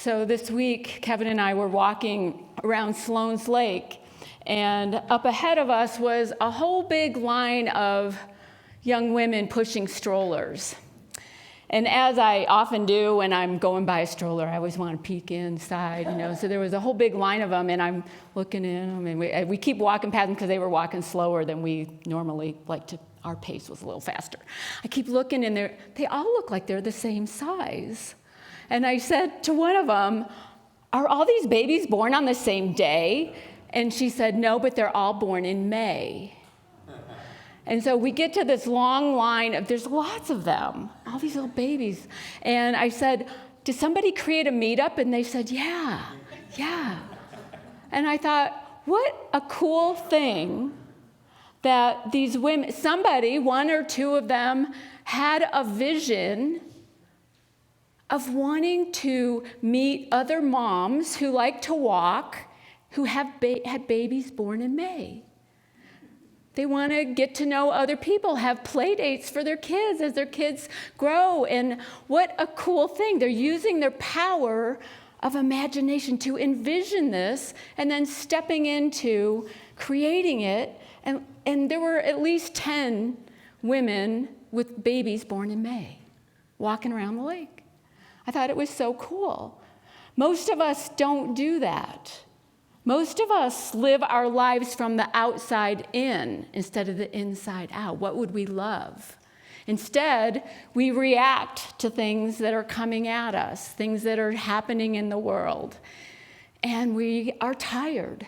So this week, Kevin and I were walking around Sloan's Lake, and up ahead of us was a whole big line of young women pushing strollers. And as I often do when I'm going by a stroller, I always want to peek inside, So there was a whole big line of them, and I'm looking in them, and we keep walking past them because they were walking slower than we normally like to. Our pace was a little faster. I keep looking, and they all look like they're the same size. And I said to one of them, "Are all these babies born on the same day?" And she said, "No, but they're all born in May." And so we get to this long line there's lots of them, all these little babies. And I said, "Did somebody create a meetup?" And they said, yeah. And I thought, what a cool thing that these women, somebody, one or two of them, had a vision of wanting to meet other moms who like to walk, who had babies born in May. They want to get to know other people, have play dates for their kids as their kids grow. And what a cool thing. They're using their power of imagination to envision this and then stepping into creating it. And there were at least 10 women with babies born in May walking around the lake. I thought it was so cool. Most of us don't do that. Most of us live our lives from the outside in instead of the inside out. What would we love? Instead, we react to things that are coming at us, things that are happening in the world. And we are tired.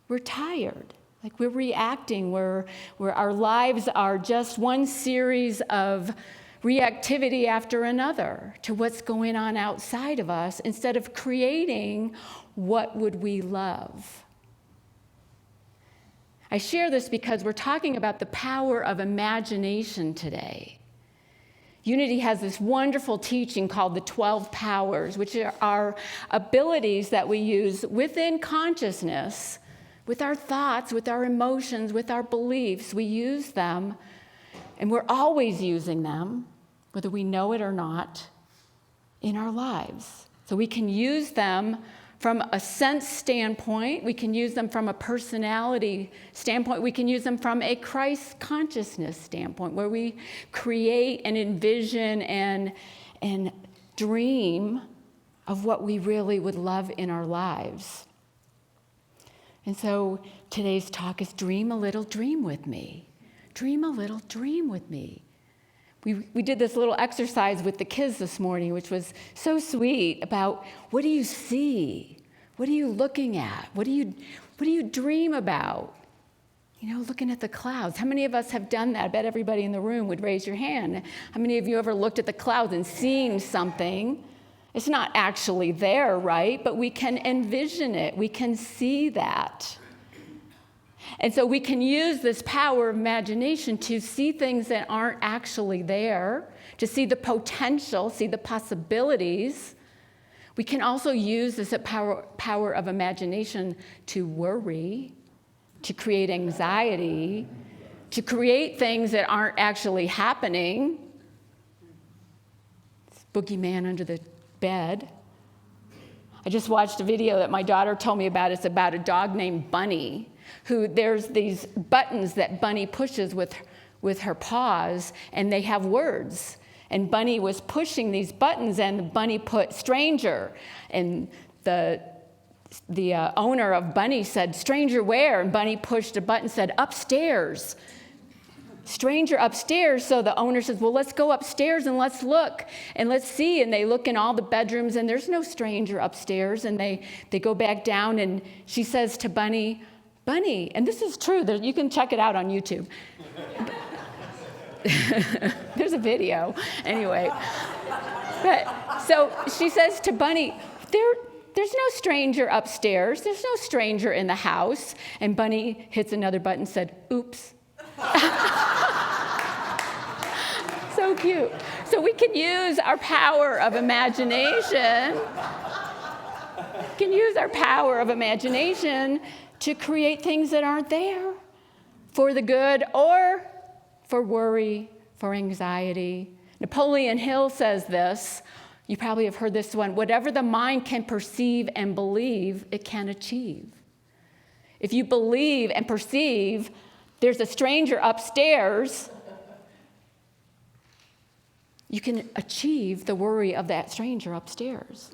We're tired. Like we're reacting, where our lives are just one series of reactivity after another to what's going on outside of us instead of creating what would we love. I share this because we're talking about the power of imagination today. Unity has this wonderful teaching called the 12 powers, which are abilities that we use within consciousness, with our thoughts, with our emotions, with our beliefs. We use them, and we're always using them, whether we know it or not, in our lives. So we can use them from a sense standpoint. We can use them from a personality standpoint. We can use them from a Christ consciousness standpoint, where we create and envision and dream of what we really would love in our lives. And so today's talk is dream a little dream with me. Dream a little dream with me. We did this little exercise with the kids this morning, which was so sweet, about what do you see? What are you looking at? What do you dream about? Looking at the clouds. How many of us have done that? I bet everybody in the room would raise your hand. How many of you ever looked at the clouds and seen something? It's not actually there, right? But we can envision it. We can see that. And so we can use this power of imagination to see things that aren't actually there, to see the potential, see the possibilities. We can also use this power of imagination to worry, to create anxiety, to create things that aren't actually happening. This boogeyman under the bed. I just watched a video that my daughter told me about. It's about a dog named Bunny, who there's these buttons that Bunny pushes with her paws, and they have words. And Bunny was pushing these buttons, and Bunny put stranger. And the owner of Bunny said, "Stranger where?" And Bunny pushed a button, said, "Upstairs." Stranger upstairs. So the owner says, "Well, let's go upstairs and let's look and let's see." And they look in all the bedrooms, and there's no stranger upstairs. And they go back down, and she says to Bunny, "Bunny," and this is true, you can check it out on YouTube. There's a video, anyway. But so she says to Bunny, there's no stranger upstairs. There's no stranger in the house. And Bunny hits another button and said, "Oops." So cute. So we can use our power of imagination. We can use our power of imagination to create things that aren't there, for the good or for worry, for anxiety. Napoleon Hill says this: You probably have heard this one. Whatever the mind can perceive and believe, it can achieve. If you believe and perceive there's a stranger upstairs, you can achieve the worry of that stranger upstairs.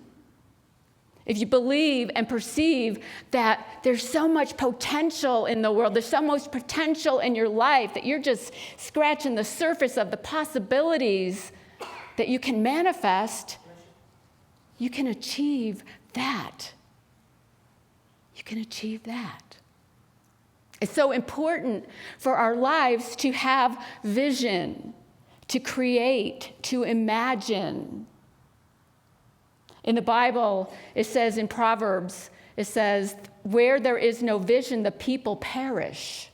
If you believe and perceive that there's so much potential in the world, there's so much potential in your life that you're just scratching the surface of the possibilities that you can manifest, you can achieve that. You can achieve that. It's so important for our lives to have vision, to create, to imagine. In the Bible, it says in Proverbs, it says, where there is no vision, the people perish.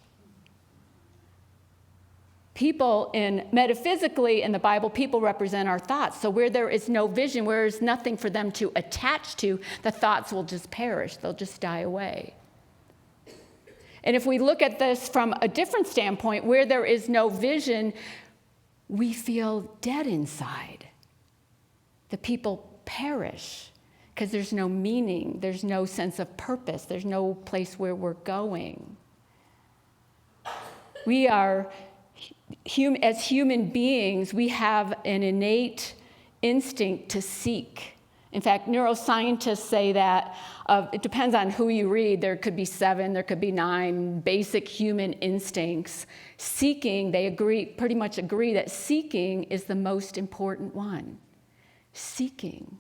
People, metaphysically in the Bible, people represent our thoughts. So where there is no vision, where there's nothing for them to attach to, the thoughts will just perish. They'll just die away. And if we look at this from a different standpoint, where there is no vision, we feel dead inside. The people perish because there's no meaning, there's no sense of purpose, there's no place where we're going. We are, as human beings, we have an innate instinct to seek. In fact, neuroscientists say that it depends on who you read. There could be 7, there could be 9 basic human instincts. Seeking, they pretty much agree that seeking is the most important one. Seeking.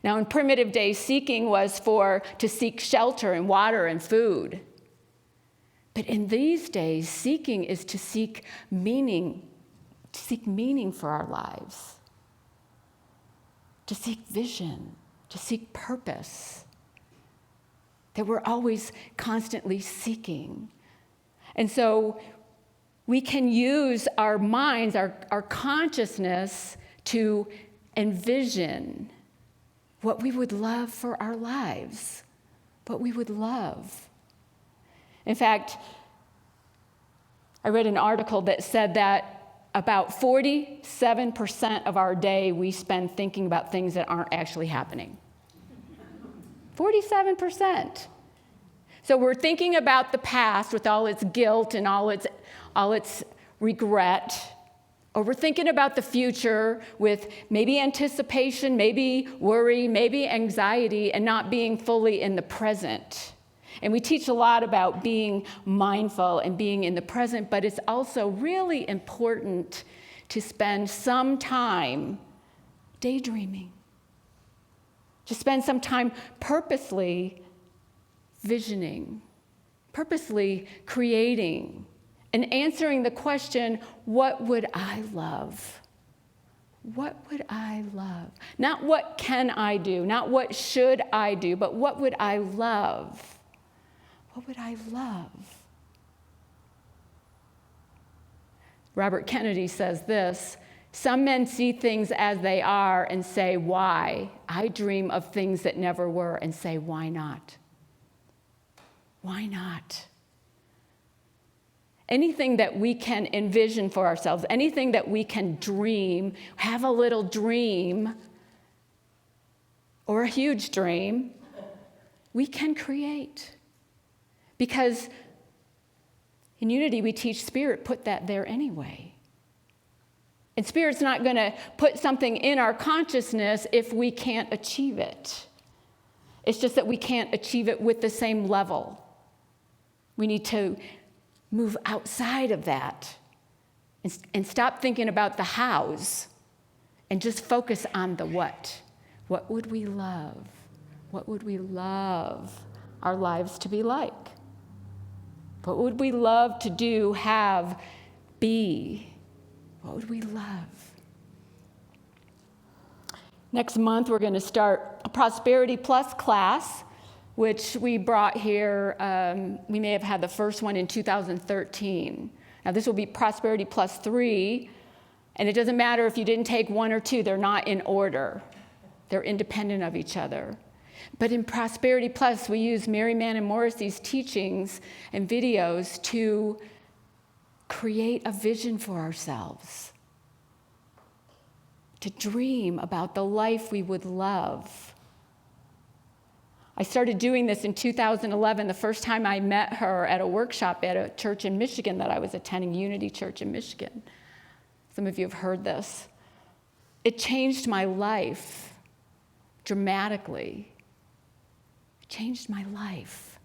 Now, in primitive days, seeking was to seek shelter and water and food. But in these days, seeking is to seek meaning for our lives. To seek vision, to seek purpose, that we're always constantly seeking. And so we can use our minds, our consciousness to envision what we would love for our lives, what we would love. In fact, I read an article that said that about 47% of our day we spend thinking about things that aren't actually happening. 47%. So we're thinking about the past with all its guilt and all its regret, or we're thinking about the future with maybe anticipation, maybe worry, maybe anxiety, and not being fully in the present. And we teach a lot about being mindful and being in the present, but it's also really important to spend some time daydreaming, to spend some time purposely visioning, purposely creating, and answering the question, what would I love? What would I love? Not what can I do, not what should I do, but what would I love? What would I love? Robert Kennedy says this, some men see things as they are and say, why? I dream of things that never were and say, why not? Why not? Anything that we can envision for ourselves, anything that we can dream, have a little dream or a huge dream, we can create. Because in Unity, we teach Spirit put that there anyway. And Spirit's not going to put something in our consciousness if we can't achieve it. It's just that we can't achieve it with the same level. We need to move outside of that and stop thinking about the hows and just focus on the what. What would we love? What would we love our lives to be like? What would we love to do, have, be? What would we love? Next month, we're going to start a Prosperity Plus class, which we brought here. We may have had the first one in 2013. Now, this will be Prosperity Plus 3, and it doesn't matter if you didn't take 1 or 2. They're not in order. They're independent of each other. But in Prosperity Plus, we use Mary Mann and Morrissey's teachings and videos to create a vision for ourselves, to dream about the life we would love. I started doing this in 2011, the first time I met her at a workshop at a church in Michigan that I was attending, Unity Church in Michigan. Some of you have heard this. It changed my life dramatically. It changed my life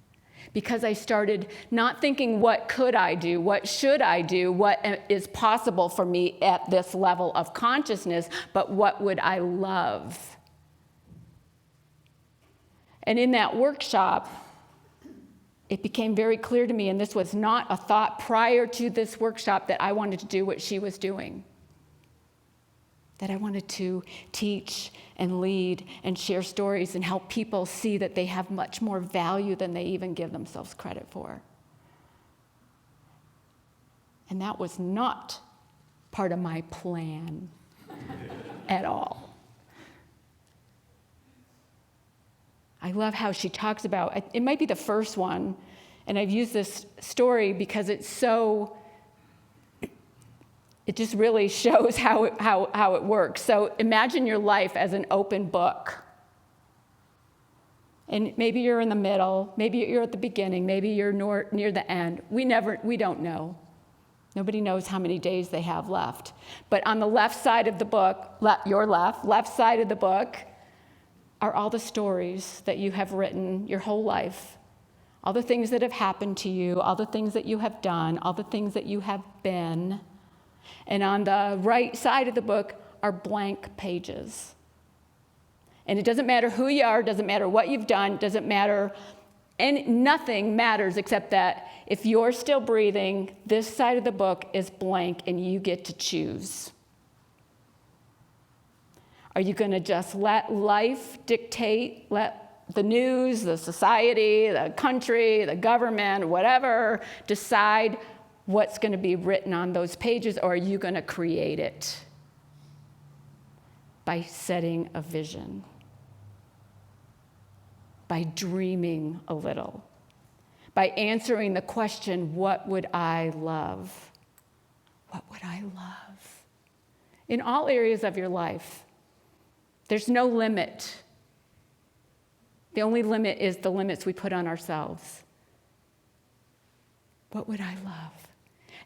because I started not thinking, what could I do? What should I do? What is possible for me at this level of consciousness? But what would I love? And in that workshop, it became very clear to me, and this was not a thought prior to this workshop, that I wanted to do what she was doing. That I wanted to teach and lead and share stories and help people see that they have much more value than they even give themselves credit for. And that was not part of my plan at all. I love how she talks about, it might be the first one, and I've used this story because it's so, it just really shows how it works. So imagine your life as an open book. And maybe you're in the middle, maybe you're at the beginning, maybe you're near the end. We don't know. Nobody knows how many days they have left. But on the left side of the book, your left side of the book, are all the stories that you have written your whole life, all the things that have happened to you, all the things that you have done, all the things that you have been. And on the right side of the book are blank pages. And it doesn't matter who you are, doesn't matter what you've done, doesn't matter, and nothing matters except that if you're still breathing, this side of the book is blank and you get to choose. Are you going to just let life dictate, let the news, the society, the country, the government, whatever, decide what's going to be written on those pages, or are you going to create it by setting a vision, by dreaming a little, by answering the question, what would I love? What would I love? In all areas of your life. There's no limit. The only limit is the limits we put on ourselves. What would I love?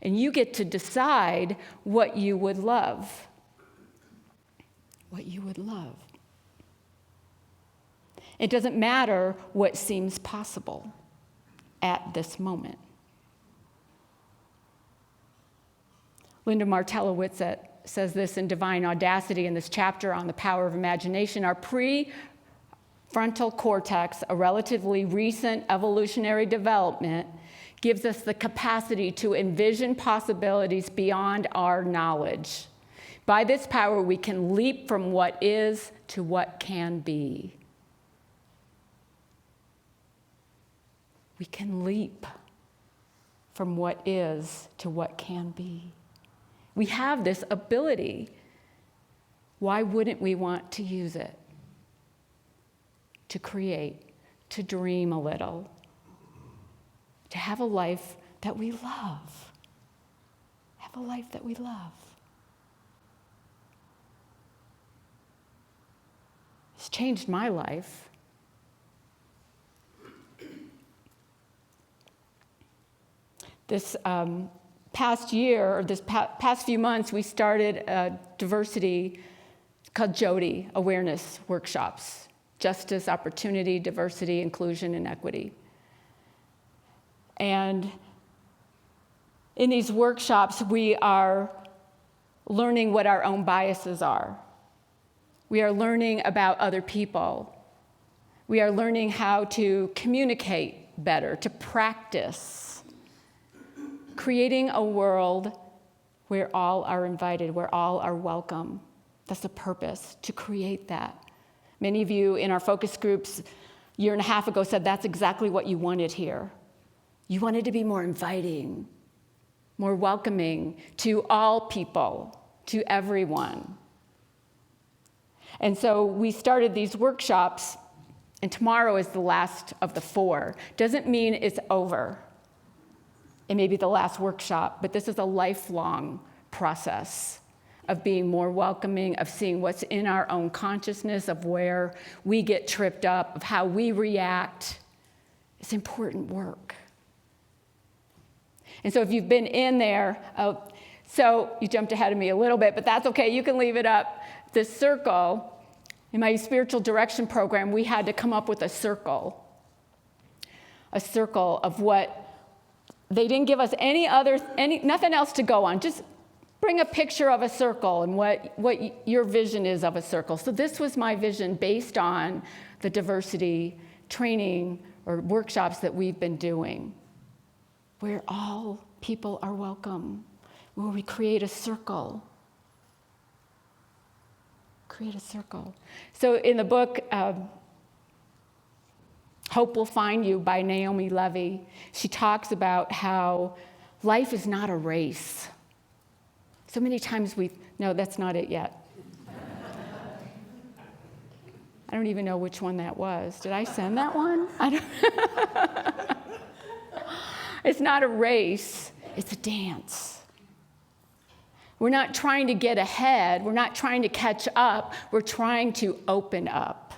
And you get to decide what you would love. What you would love. It doesn't matter what seems possible at this moment. Linda Martellowitz says this in Divine Audacity in this chapter on the power of imagination. Our prefrontal cortex, a relatively recent evolutionary development, gives us the capacity to envision possibilities beyond our knowledge. By this power, we can leap from what is to what can be. We can leap from what is to what can be. We have this ability. Why wouldn't we want to use it? To create, to dream a little, to have a life that we love. Have a life that we love. It's changed my life. This past year, or this past few months, we started a diversity called JODI, Awareness Workshops. Justice, Opportunity, Diversity, Inclusion, and Equity. And in these workshops, we are learning what our own biases are. We are learning about other people. We are learning how to communicate better, to practice, creating a world where all are invited, where all are welcome. That's the purpose, to create that. Many of you in our focus groups a year and a half ago said that's exactly what you wanted here. You wanted to be more inviting, more welcoming to all people, to everyone. And so we started these workshops, and tomorrow is the last of the 4. Doesn't mean it's over. It may be the last workshop, but this is a lifelong process of being more welcoming, of seeing what's in our own consciousness, of where we get tripped up, of how we react. It's important work. And so if you've been in there, so you jumped ahead of me a little bit, but that's okay, you can leave it up. The circle, in my spiritual direction program, we had to come up with a circle of what, they didn't give us nothing else to go on, just bring a picture of a circle and what your vision is of a circle. So this was my vision based on the diversity training or workshops that we've been doing, where all people are welcome, where we create a circle. Create a circle. So in the book, Hope Will Find You by Naomi Levy, she talks about how life is not a race. So many times no, that's not it yet. I don't even know which one that was. Did I send that one? It's not a race, it's a dance. We're not trying to get ahead. We're not trying to catch up. We're trying to open up.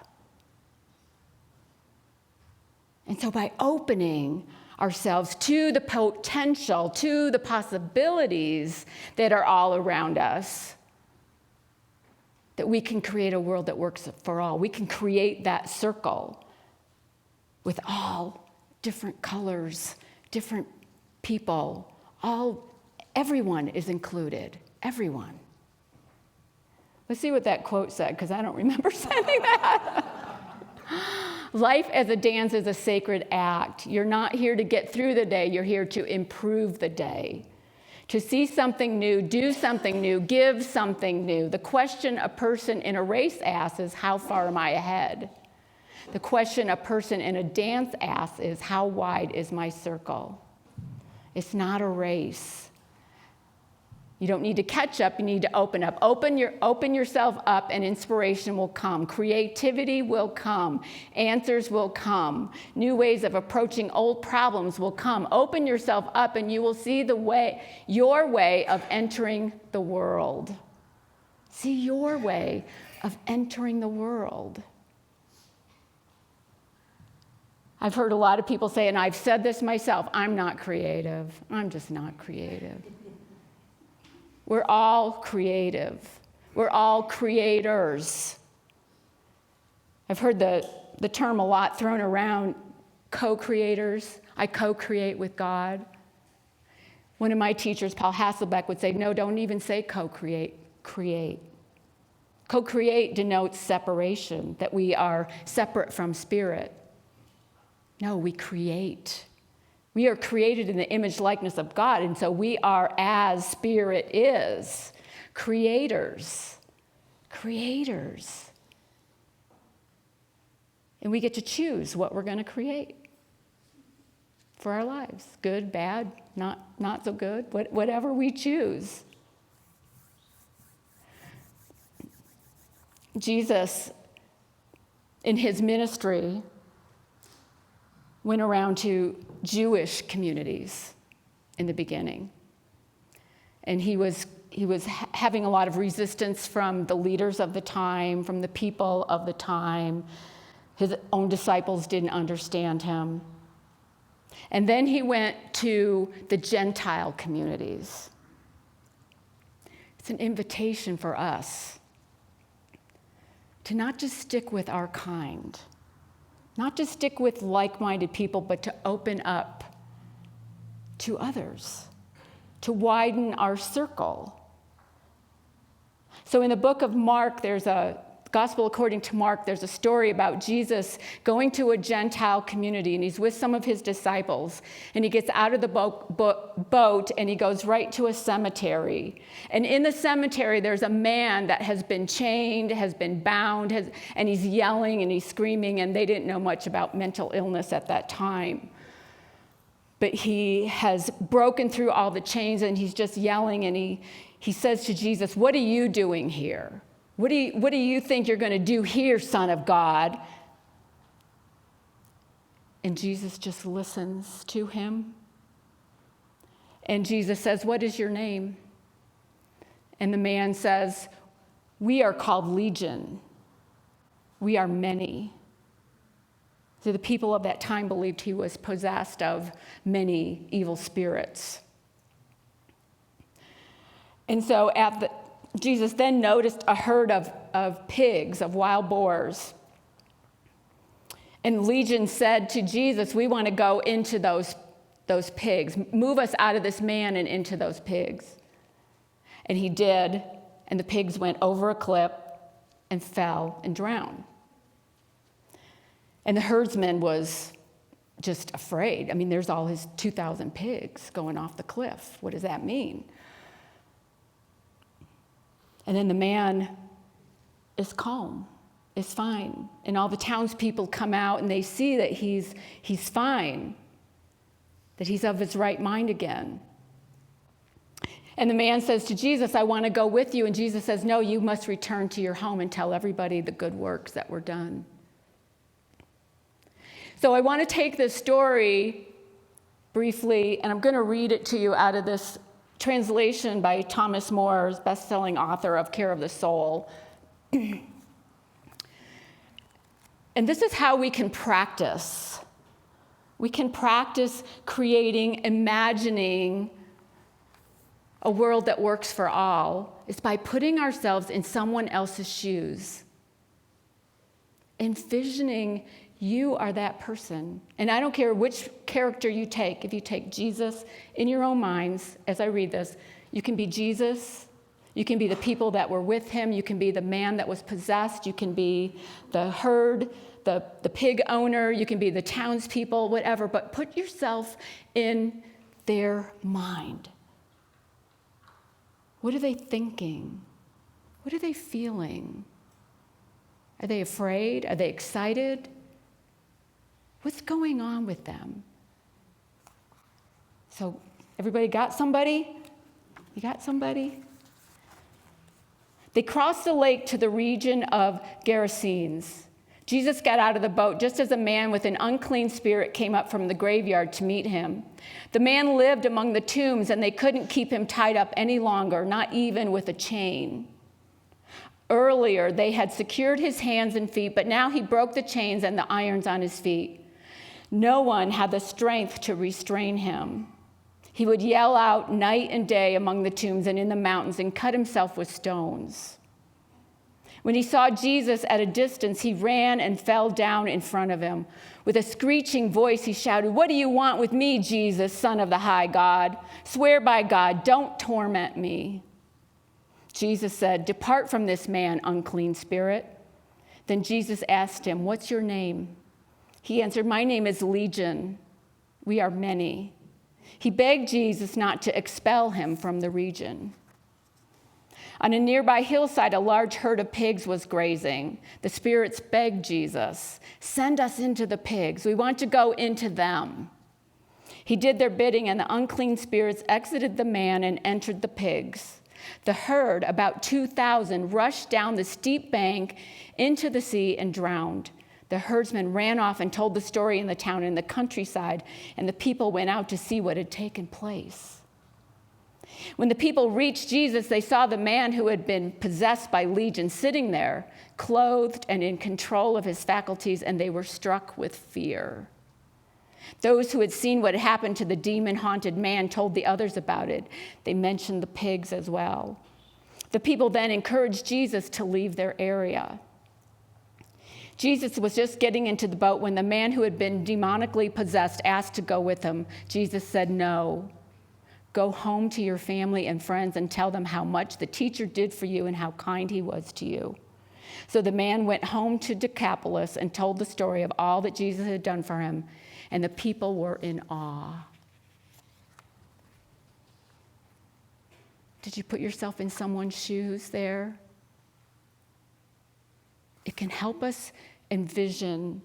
And so by opening ourselves to the potential, to the possibilities that are all around us, that we can create a world that works for all. We can create that circle with all different colors, different people, everyone is included. Everyone. Let's see what that quote said, because I don't remember sending that. Life as a dance is a sacred act. You're not here to get through the day. You're here to improve the day. To see something new, do something new, give something new. The question a person in a race asks is, how far am I ahead? The question a person in a dance asks is, how wide is my circle? It's not a race. You don't need to catch up, you need to open up. Open yourself up and inspiration will come. Creativity will come. Answers will come. New ways of approaching old problems will come. Open yourself up and you will see your way of entering the world. See your way of entering the world. I've heard a lot of people say, and I've said this myself, I'm not creative. I'm just not creative. We're all creative. We're all creators. I've heard the term a lot thrown around, co-creators. I co-create with God. One of my teachers, Paul Hasselbeck, would say, no, don't even say co-create, create. Co-create denotes separation, that we are separate from spirit. No, we create. We are created in the image likeness of God, and so we are, as spirit is, creators. Creators. And we get to choose what we're going to create for our lives. Good, bad, not so good, whatever we choose. Jesus, in his ministry, went around to Jewish communities in the beginning. And he was having a lot of resistance from the leaders of the time, from the people of the time. His own disciples didn't understand him. And then he went to the Gentile communities. It's an invitation for us to not just stick with our kind, not to stick with like-minded people, but to open up to others, to widen our circle. So in the book of Mark, Gospel according to Mark, there's a story about Jesus going to a Gentile community, and he's with some of his disciples, and he gets out of the boat and he goes right to a cemetery. And in the cemetery, there's a man that has been chained, has been bound, and he's yelling and he's screaming, and they didn't know much about mental illness at that time. But he has broken through all the chains, and he's just yelling, and he says to Jesus, "What are you doing here? What do you think you're going to do here, Son of God?" And Jesus just listens to him. And Jesus says, "What is your name?" And the man says, "We are called Legion. We are many." So the people of that time believed he was possessed of many evil spirits. And so Jesus then noticed a herd of pigs, of wild boars. And Legion said to Jesus, "We want to go into those pigs. Move us out of this man and into those pigs." And he did, and the pigs went over a cliff and fell and drowned. And the herdsman was just afraid. I mean, there's all his 2,000 pigs going off the cliff. What does that mean? And then the man is calm, is fine. And all the townspeople come out and they see that he's fine, that he's of his right mind again. And the man says to Jesus, "I want to go with you." And Jesus says, "No, you must return to your home and tell everybody the good works that were done." So I want to take this story briefly, and I'm going to read it to you out of this translation by Thomas More, best-selling author of Care of the Soul. And this is how we can practice. We can practice creating, imagining a world that works for all. It's by putting ourselves in someone else's shoes, envisioning you are that person. And I don't care which character you take. If you take Jesus in your own minds, as I read this, you can be Jesus. You can be the people that were with him. You can be the man that was possessed. You can be the herd, the pig owner. You can be the townspeople, whatever. But put yourself in their mind. What are they thinking? What are they feeling? Are they afraid? Are they excited? What's going on with them? So, everybody got somebody? You got somebody? They crossed the lake to the region of Gerasenes. Jesus got out of the boat just as a man with an unclean spirit came up from the graveyard to meet him. The man lived among the tombs, and they couldn't keep him tied up any longer, not even with a chain. Earlier, they had secured his hands and feet, but now he broke the chains and the irons on his feet. No one had the strength to restrain him. He would yell out night and day among the tombs and in the mountains and cut himself with stones. When he saw Jesus at a distance, he ran and fell down in front of him. With a screeching voice, he shouted, "What do you want with me, Jesus, Son of the high God? Swear by God, don't torment me." Jesus said, "Depart from this man, unclean spirit." Then Jesus asked him, "What's your name?" He answered, "My name is Legion. We are many." He begged Jesus not to expel him from the region. On a nearby hillside, a large herd of pigs was grazing. The spirits begged Jesus, "Send us into the pigs. We want to go into them." He did their bidding, and the unclean spirits exited the man and entered the pigs. The herd, about 2,000, rushed down the steep bank into the sea and drowned. The herdsman ran off and told the story in the town and the countryside, and the people went out to see what had taken place. When the people reached Jesus, they saw the man who had been possessed by Legion sitting there, clothed and in control of his faculties, and they were struck with fear. Those who had seen what had happened to the demon-haunted man told the others about it. They mentioned the pigs as well. The people then encouraged Jesus to leave their area. Jesus was just getting into the boat when the man who had been demonically possessed asked to go with him. Jesus said, "No. Go home to your family and friends and tell them how much the teacher did for you and how kind he was to you." So the man went home to Decapolis and told the story of all that Jesus had done for him, and the people were in awe. Did you put yourself in someone's shoes there? It can help us envision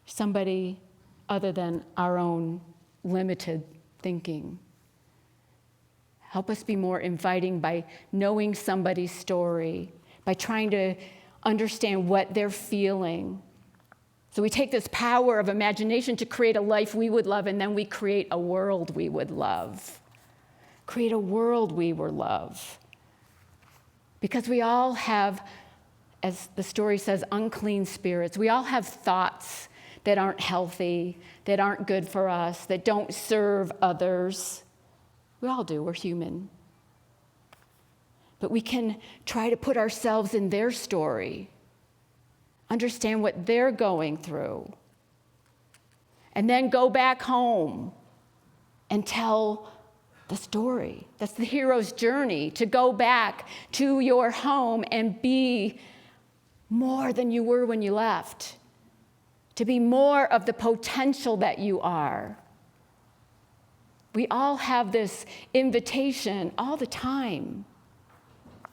somebody other than our own limited thinking. Help us be more inviting by knowing somebody's story, by trying to understand what they're feeling. So we take this power of imagination to create a life we would love, and then we create a world we would love. Create a world we would love. Because we all have, as the story says, unclean spirits. We all have thoughts that aren't healthy, that aren't good for us, that don't serve others. We all do, we're human. But we can try to put ourselves in their story, understand what they're going through, and then go back home and tell the story. That's the hero's journey, to go back to your home and be more than you were when you left, to be more of the potential that you are. We all have this invitation all the time.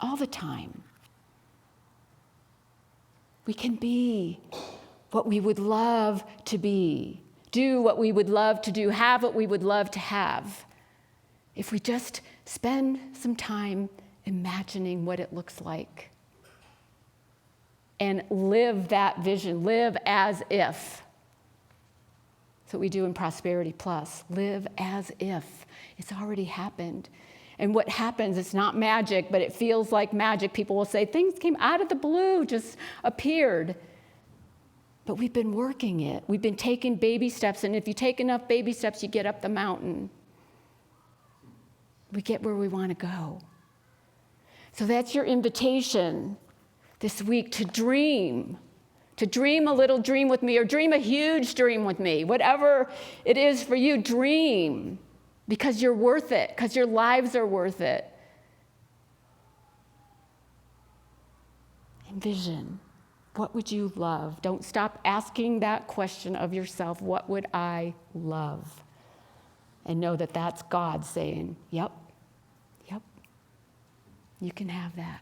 All the time. We can be what we would love to be, do what we would love to do, have what we would love to have, if we just spend some time imagining what it looks like and live that vision, live as if. That's what we do in Prosperity Plus. Live as if it's already happened. And what happens, it's not magic, but it feels like magic. People will say, things came out of the blue, just appeared. But we've been working it. We've been taking baby steps, and if you take enough baby steps, you get up the mountain. We get where we want to go. So that's your invitation this week, to dream a little dream with me, or dream a huge dream with me. Whatever it is for you, dream. Because you're worth it, because your lives are worth it. Envision. What would you love? Don't stop asking that question of yourself. What would I love? And know that that's God saying, yep, you can have that.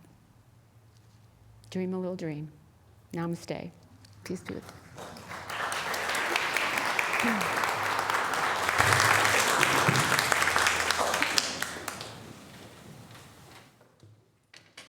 Dream a little dream. Namaste. Peace be with you.